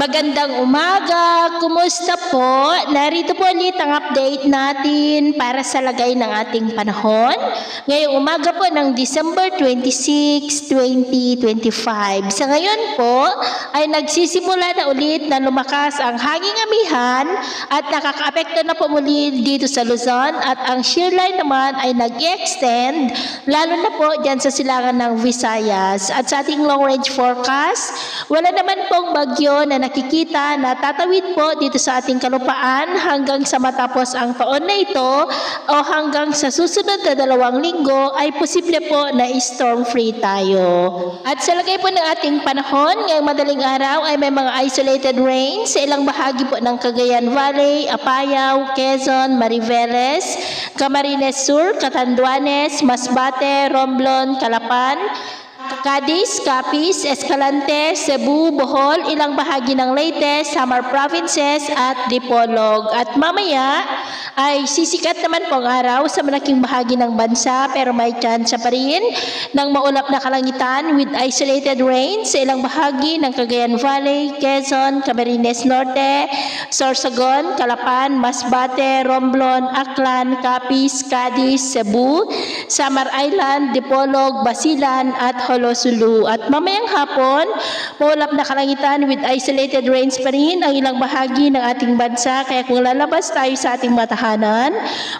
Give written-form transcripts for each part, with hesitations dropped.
Magandang umaga! Kumusta po? Narito po ulit ang update natin para sa lagay ng ating panahon. Ngayong umaga po ng December 26, 2025. Sa ngayon po ay nagsisimula na ulit na lumakas ang hanging amihan at nakakaapekto na po muli dito sa Luzon at ang shear line naman ay nag-extend lalo na po dyan sa silangan ng Visayas. At sa ating long range forecast, wala naman pong bagyo na nakikita na tatawid po dito sa ating kalupaan hanggang sa matapos ang taon na ito o hanggang sa susunod na 2 linggo ay posible po na storm free tayo. At sa lagay po ng ating panahon, ngayong madaling araw ay may mga isolated rains sa ilang bahagi po ng Cagayan Valley, Apayao, Quezon, Mariveles, Camarines Sur, Catanduanes, Masbate, Romblon, Calapan, Cadiz, Capiz, Escalante, Cebu, Bohol, ilang bahagi ng Leyte, Samar Provinces at Dipolog. At mamaya ay sisikat naman po ang araw sa malaking bahagi ng bansa pero may tsansa pa rin ng maulap na kalangitan with isolated rains sa ilang bahagi ng Cagayan Valley, Quezon, Camarines Norte, Sorsogon, Calapan, Masbate, Romblon, Aklan, Capiz, Cadiz, Cebu, Samar Island, Dipolog, Basilan at Holosulu. At mamayang hapon, maulap na kalangitan with isolated rains pa rin ang ilang bahagi ng ating bansa. Kaya kung lalabas tayo sa ating matahanan,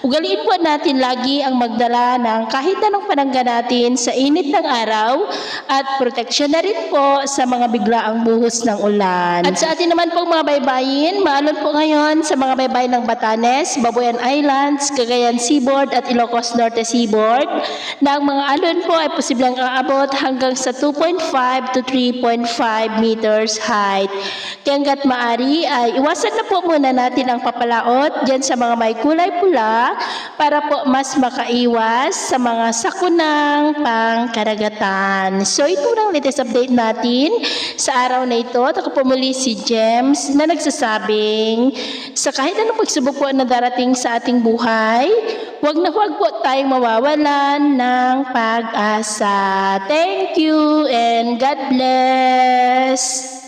ugaliin po natin lagi ang magdala ng kahit anong panangga natin sa init ng araw at proteksyon na rin po sa mga biglaang buhos ng ulan. At sa atin naman pong mga baybayin, maalon po ngayon sa mga baybayin ng Batanes, Babuyan Islands, Cagayan Seaboard at Ilocos Norte Seaboard na ang mga alon po ay posibleng aabot hanggang sa 2.5 to 3.5 meters height. Kaya hanggat maaari ay iwasan na po muna natin ang papalaot dyan sa mga may kulay pula para po mas makaiwas sa mga sakunang pangkaragatan. So ito ang latest update natin sa araw na ito. Ako po muli si James na nagsasabing sa kahit anong pagsubok po na darating sa ating buhay, huwag po tayong mawawalan ng pag-asa. Thank you and God bless.